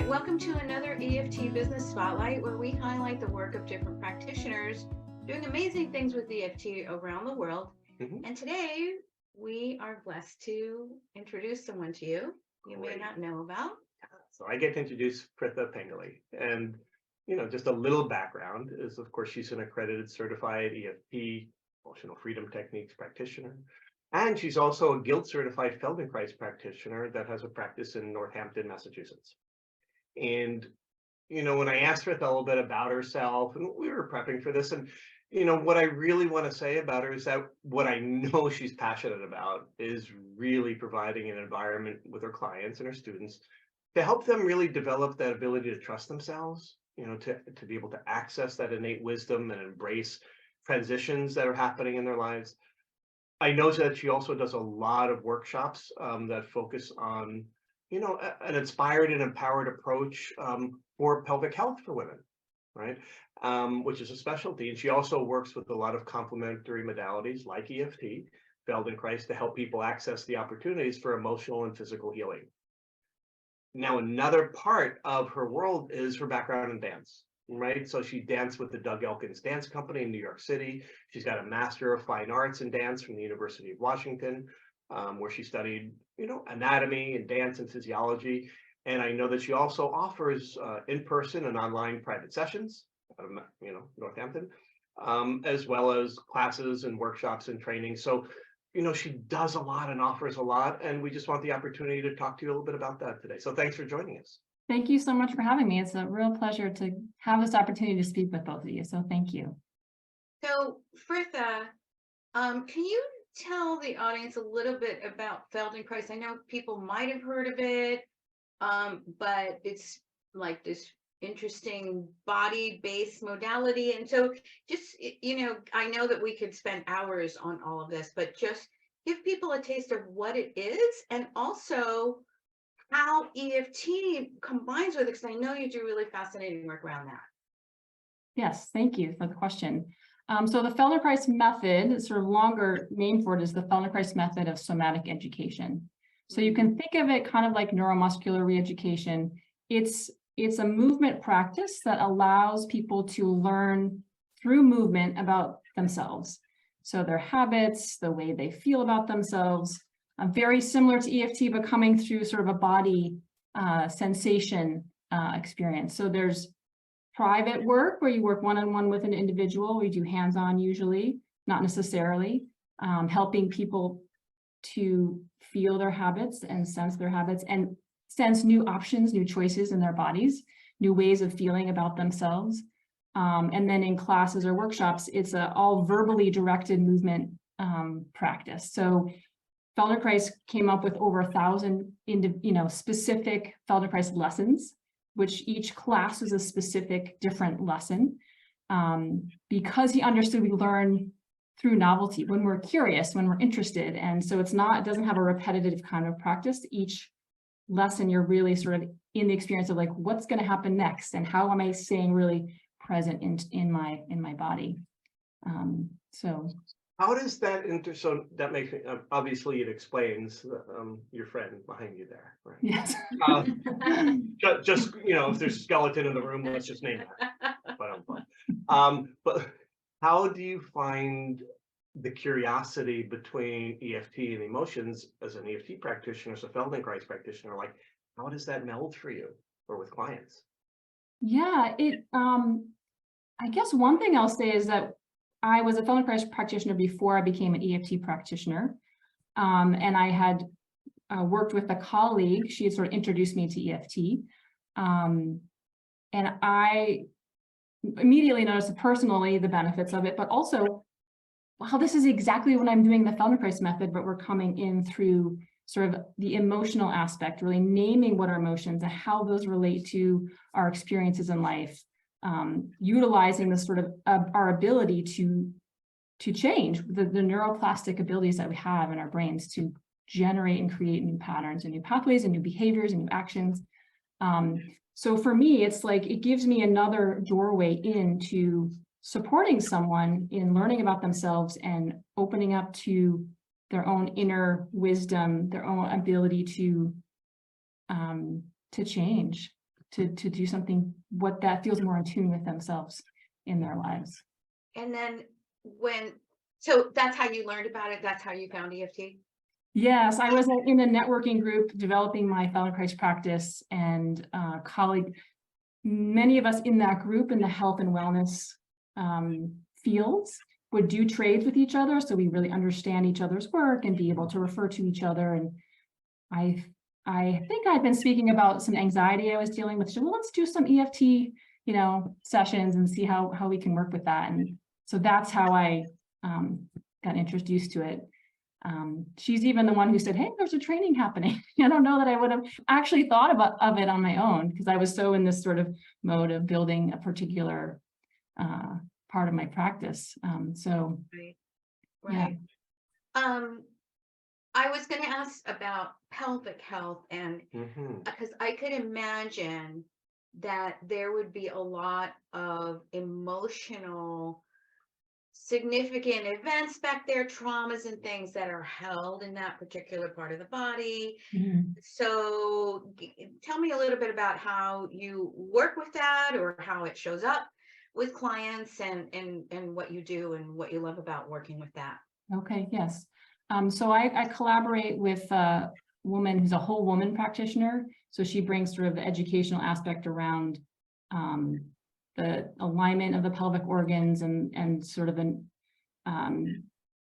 right, welcome to another EFT Business Spotlight, where we highlight the work of different practitioners doing amazing things with EFT around the world. And today we are blessed to introduce someone to you may not know about. So I get to introduce Fritha Pengelly, and just a little background is, of course, she's an accredited certified EFT, emotional freedom techniques practitioner, and she's also a guild certified Feldenkrais practitioner that has a practice in Northampton, Massachusetts. And when I asked Fritha a little bit about herself, and we were prepping for this, and what I really want to say about her is that what I know she's passionate about is really providing an environment with her clients and her students to help them really develop that ability to trust themselves, to be able to access that innate wisdom and embrace transitions that are happening in their lives. I know that she also does a lot of workshops that focus on, an inspired and empowered approach for pelvic health for women, right? Which is a specialty. And she also works with a lot of complementary modalities like EFT, Feldenkrais, to help people access the opportunities for emotional and physical healing. Now, another part of her world is her background in dance, right? So she danced with the Doug Elkins Dance Company in New York City. She's got a Master of Fine Arts in Dance from the University of Washington, where she studied, anatomy and dance and physiology. And I know that she also offers in-person and online private sessions out of, Northampton, as well as classes and workshops and training. So, she does a lot and offers a lot, and we just want the opportunity to talk to you a little bit about that today. So thanks for joining us. Thank you so much for having me. It's a real pleasure to have this opportunity to speak with both of you. So thank you. So Fritha, can you tell the audience a little bit about Feldenkrais? I know people might have heard of it, but it's like this interesting body-based modality. And so just, I know that we could spend hours on all of this, but just give people a taste of what it is and also how EFT combines with it, because I know you do really fascinating work around that. Yes, thank you for the question. So the Feldenkrais method, sort of longer name for it, is the Feldenkrais method of somatic education. So you can think of it kind of like neuromuscular reeducation. It's a movement practice that allows people to learn through movement about themselves. So their habits, the way they feel about themselves, very similar to EFT, but coming through sort of a body sensation experience. So there's private work where you work one-on-one with an individual. We do hands-on usually, not necessarily, helping people to feel their habits and sense their habits and sense new options, new choices in their bodies, new ways of feeling about themselves. And then in classes or workshops, it's all verbally directed movement practice. So Feldenkrais came up with over 1,000 specific Feldenkrais lessons, which each class is a specific different lesson, because he understood we learn through novelty when we're curious, when we're interested. And so it doesn't have a repetitive kind of practice. Each lesson, you're really sort of in the experience of like, what's going to happen next, and how am I staying really present in my body. So how does that so that makes me, obviously it explains your friend behind you there, right? Yes. Just if there's a skeleton in the room, let's just name that. But how do you find the curiosity between EFT and emotions as an EFT practitioner, as a Feldenkrais practitioner? Like, how does that meld for you or with clients? Yeah, I guess one thing I'll say is that I was a Feldenkrais practitioner before I became an EFT practitioner. And I had worked with a colleague. She had sort of introduced me to EFT. And I immediately noticed personally the benefits of it, but also, wow, this is exactly when I'm doing the Feldenkrais method, but we're coming in through sort of the emotional aspect, really naming what our emotions and how those relate to our experiences in life. Utilizing the sort of our ability to change the neuroplastic abilities that we have in our brains to generate and create new patterns and new pathways and new behaviors and new actions. So for me, it's like it gives me another doorway into supporting someone in learning about themselves and opening up to their own inner wisdom, their own ability to change. to do something what that feels more in tune with themselves in their lives. And then so that's how you learned about it. That's how you found EFT. Yes, I was in a networking group developing my Feldenkrais practice, and many of us in that group in the health and wellness fields would do trades with each other. So we really understand each other's work and be able to refer to each other. And I think I've been speaking about some anxiety I was dealing with. So, well, let's do some EFT, sessions and see how we can work with that. And so that's how I got introduced to it. She's even the one who said, hey, there's a training happening. I don't know that I would have actually thought of it on my own, because I was so in this sort of mode of building a particular part of my practice. Right. I was going to ask about pelvic health, and because I could imagine that there would be a lot of emotional significant events back there, traumas and things that are held in that particular part of the body. So tell me a little bit about how you work with that, or how it shows up with clients, and what you do and what you love about working with that. Okay, yes. So I collaborate with a woman who's a whole woman practitioner. So she brings sort of the educational aspect around the alignment of the pelvic organs and sort of an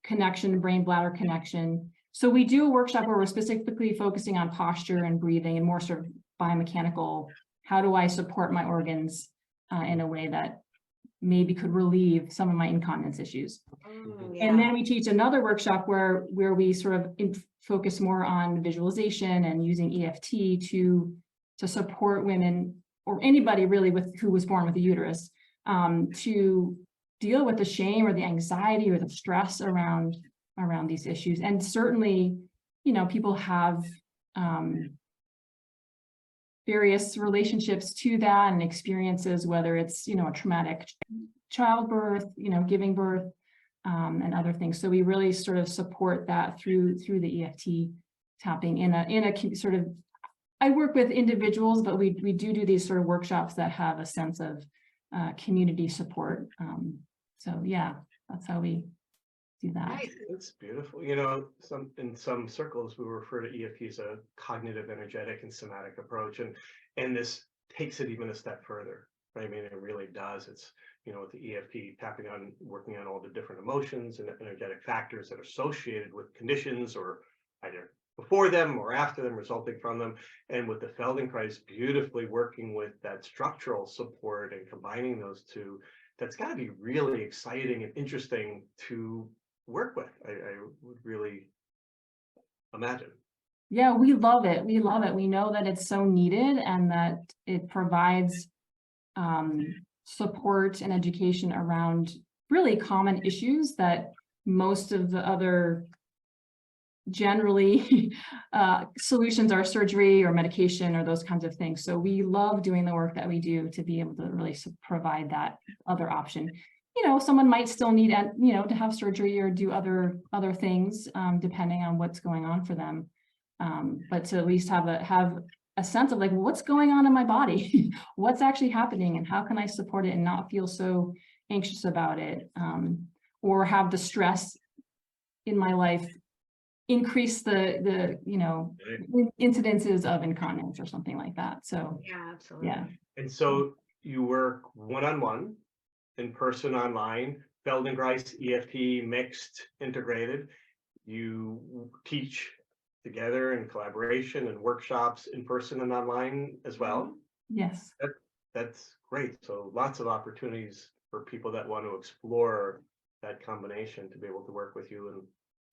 connection, brain bladder connection. So we do a workshop where we're specifically focusing on posture and breathing and more sort of biomechanical. How do I support my organs in a way that maybe could relieve some of my incontinence issues? And then we teach another workshop where we sort of focus more on visualization and using EFT to support women, or anybody really who was born with a uterus, to deal with the shame or the anxiety or the stress around these issues. And certainly, people have various relationships to that and experiences, whether it's, a traumatic childbirth, giving birth, and other things. So we really sort of support that through the EFT tapping in a sort of, I work with individuals, but we do these sort of workshops that have a sense of community support. So yeah, that's how we do that. Nice. It's beautiful. In some circles, we refer to EFT as a cognitive, energetic, and somatic approach. And this takes it even a step further. Right? I mean, it really does. It's, with the EFT working on all the different emotions and energetic factors that are associated with conditions, or either before them or after them, resulting from them. And with the Feldenkrais, beautifully working with that structural support and combining those two, that's got to be really exciting and interesting to work with. I would really imagine. Yeah, we love it. We love it. We know that it's so needed and that it provides support and education around really common issues that most of the other generally solutions are surgery or medication or those kinds of things. So we love doing the work that we do to be able to really provide that other option. Someone might still need, to have surgery or do other things depending on what's going on for them. But to at least have a sense of like, what's going on in my body, what's actually happening, and how can I support it and not feel so anxious about it, or have the stress in my life increase the incidences of incontinence or something like that. So yeah, absolutely. Yeah. And so you work one-on-one, in person, online, Feldenkrais, EFT, mixed, integrated. You teach together in collaboration and workshops in person and online as well. Yes. That's great. So lots of opportunities for people that want to explore that combination to be able to work with you and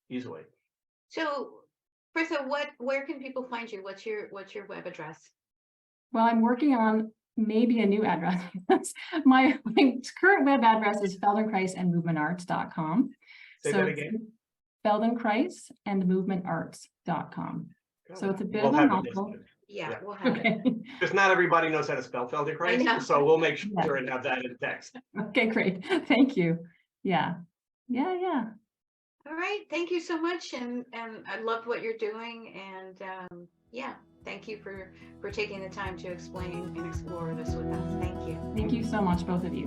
easily. So, Fritha, where can people find you? What's your web address? Well, I'm working on maybe a new address. my current web address is feldenkrais-and-movementarts.com. Say that again. feldenkrais-and-movementarts.com. So it's a bit of a mouthful. Yeah, we'll have it. Because not everybody knows how to spell Feldenkrais, so we'll make sure and have that in text. Okay, great. Thank you. Yeah. All right. Thank you so much. And I love what you're doing. And yeah, thank thank you for taking the time to explain and explore this with us. Thank you. Thank you so much, both of you.